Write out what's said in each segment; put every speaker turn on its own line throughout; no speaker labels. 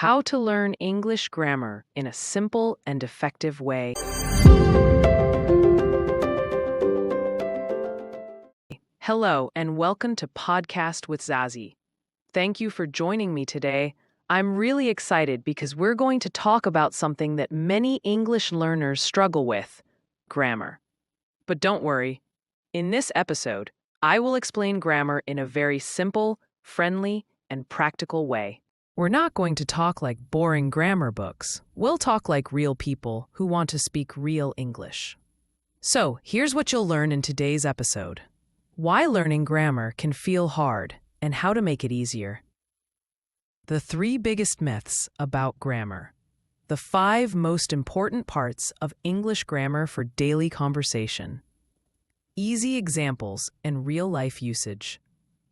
How to learn English grammar in a simple and effective way. Hello, and welcome to Podcast with Zazie. Thank you for joining me today. I'm really excited because we're going to talk about something that many English learners struggle with: grammar. But don't worry, in this episode, I will explain grammar in a very simple, friendly, and practical way. We're not going to talk like boring grammar books. We'll talk like real people who want to speak real English. So, here's what you'll learn in today's episode: why learning grammar can feel hard and how to make it easier. The 3 biggest myths about grammar. The 5 most important parts of English grammar for daily conversation. Easy examples and real-life usage.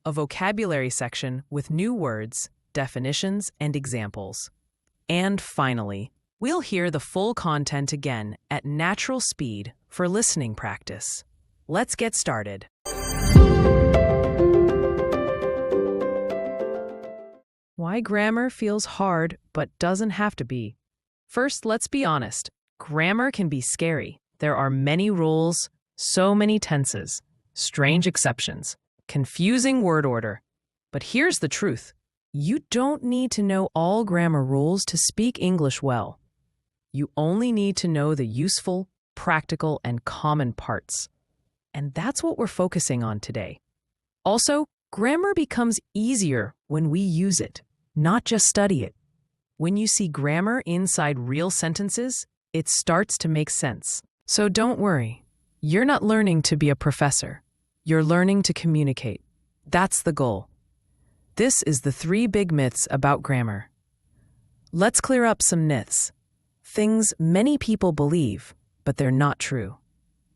A vocabulary section with new words, definitions, and examples. And finally, we'll hear the full content again at natural speed for listening practice. Let's get started. Why grammar feels hard but doesn't have to be. First, let's be honest. Grammar can be scary. There are many rules, so many tenses, strange exceptions, confusing word order. But here's the truth. You don't need to know all grammar rules to speak English well. You only need to know the useful, practical, and common parts. And that's what we're focusing on today. Also, grammar becomes easier when we use it, not just study it. When you see grammar inside real sentences, it starts to make sense. So don't worry. You're not learning to be a professor. You're learning to communicate. That's the goal. This is the 3 big myths about grammar. Let's clear up some myths. Things many people believe, but they're not true.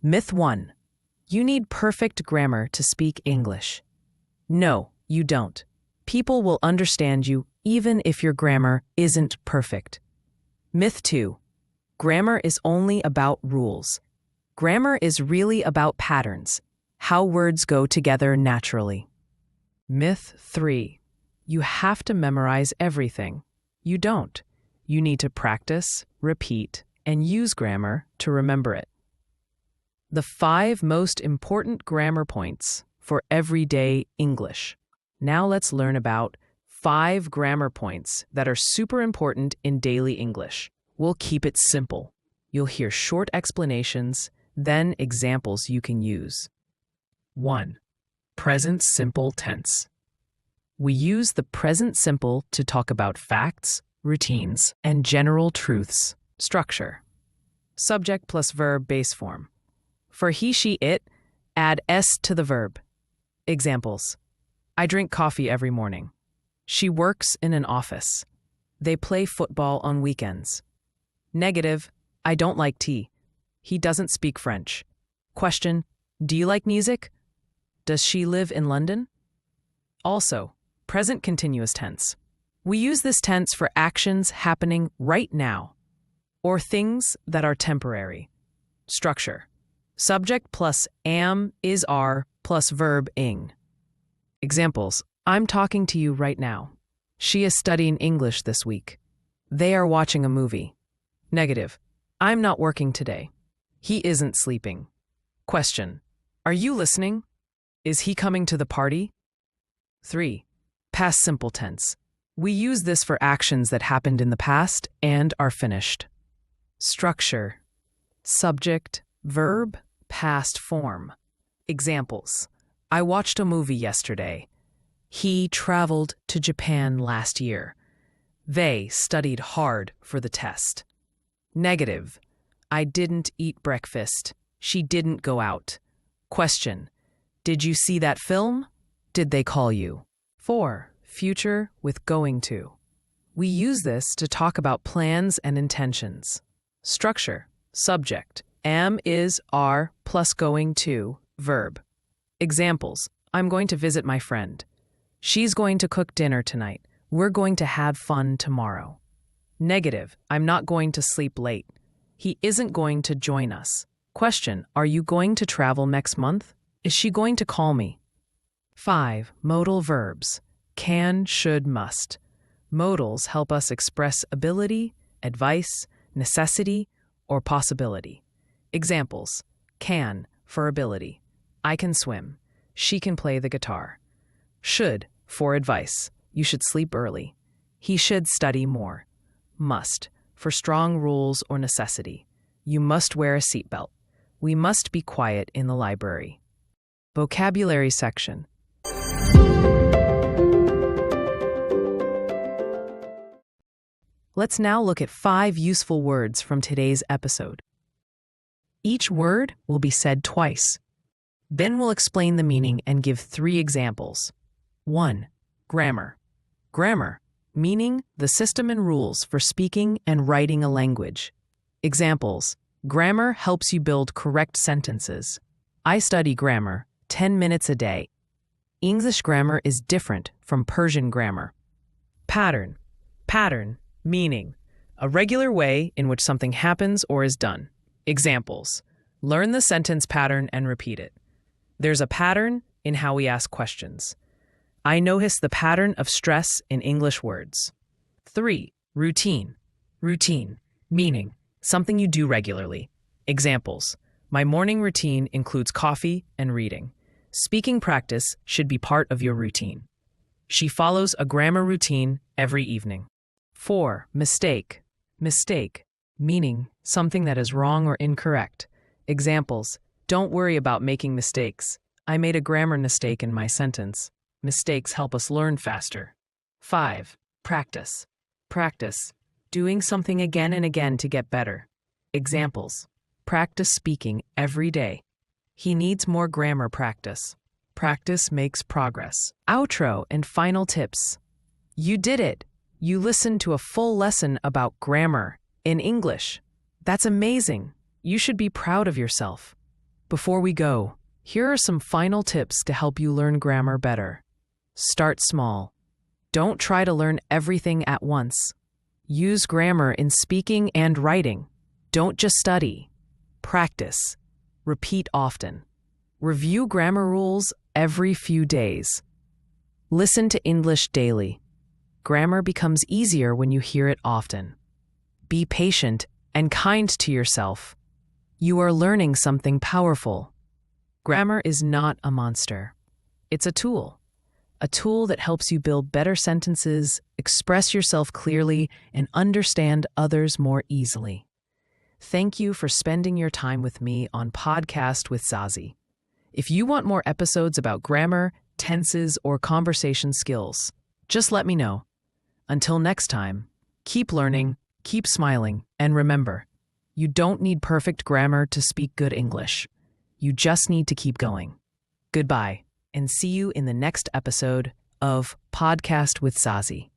Myth 1. You need perfect grammar to speak English. No, you don't. People will understand you even if your grammar isn't perfect. Myth 2. Grammar is only about rules. Grammar is really about patterns, how words go together naturally. Myth 3. You have to memorize everything. You don't. You need to practice, repeat, and use grammar to remember it. The 5 most important grammar points for everyday English. Now let's learn about 5 grammar points that are super important in daily English. We'll keep it simple. You'll hear short explanations, then examples you can use. 1. Present simple tense. We use the present simple to talk about facts, routines, and general truths. Structure. Subject plus verb base form. For he, she, it, add s to the verb. Examples. I drink coffee every morning. She works in an office. They play football on weekends. Negative. I don't like tea. He doesn't speak French. Question. Do you like music? Does she live in London? Also, present continuous tense. We use this tense for actions happening right now, or things that are temporary. Structure. Subject plus am, is, are, plus verb ing. Examples. I'm talking to you right now. She is studying English this week. They are watching a movie. Negative. I'm not working today. He isn't sleeping. Question. Are you listening? Is he coming to the party? 3. Past simple tense. We use this for actions that happened in the past and are finished. Structure. Subject, verb, past form. Examples. I watched a movie yesterday. He traveled to Japan last year. They studied hard for the test. Negative. I didn't eat breakfast. She didn't go out. Question. Did you see that film? Did they call you? 4. Future with going to. We use this to talk about plans and intentions. Structure. Subject. Am, is, are, plus going to, verb. Examples. I'm going to visit my friend. She's going to cook dinner tonight. We're going to have fun tomorrow. Negative. I'm not going to sleep late. He isn't going to join us. Question. Are you going to travel next month? Is she going to call me? 5. Modal verbs. Can, should, must. Modals help us express ability, advice, necessity, or possibility. Examples: can for ability. I can swim. She can play the guitar. Should for advice. You should sleep early. He should study more. Must for strong rules or necessity. You must wear a seatbelt. We must be quiet in the library. Vocabulary section. Let's now look at 5 useful words from today's episode. Each word will be said twice. Then we'll explain the meaning and give 3 examples. 1. Grammar. Grammar, meaning the system and rules for speaking and writing a language. Examples: grammar helps you build correct sentences. I study grammar 10 minutes a day. English grammar is different from Persian grammar. Pattern. Pattern, meaning a regular way in which something happens or is done. Examples: learn the sentence pattern and repeat it. There's a pattern in how we ask questions. I notice the pattern of stress in English words. 3. Routine. Routine, meaning something you do regularly. Examples: my morning routine includes coffee and reading. Speaking practice should be part of your routine. She follows a grammar routine every evening. 4. Mistake. Mistake, meaning something that is wrong or incorrect. Examples: don't worry about making mistakes. I made a grammar mistake in my sentence. Mistakes help us learn faster. 5. Practice. Practice, doing something again and again to get better. Examples: practice speaking every day. He needs more grammar practice. Practice makes progress. Outro and final tips. You did it! You listened to a full lesson about grammar in English. That's amazing. You should be proud of yourself. Before we go, here are some final tips to help you learn grammar better. Start small. Don't try to learn everything at once. Use grammar in speaking and writing. Don't just study. Practice. Repeat often. Review grammar rules every few days. Listen to English daily. Grammar becomes easier when you hear it often. Be patient and kind to yourself. You are learning something powerful. Grammar is not a monster. It's a tool that helps you build better sentences, express yourself clearly, and understand others more easily. Thank you for spending your time with me on Podcast with Zazie. If you want more episodes about grammar, tenses, or conversation skills, just let me know. Until next time, keep learning, keep smiling, and remember, you don't need perfect grammar to speak good English. You just need to keep going. Goodbye, and see you in the next episode of Podcast with Zazie.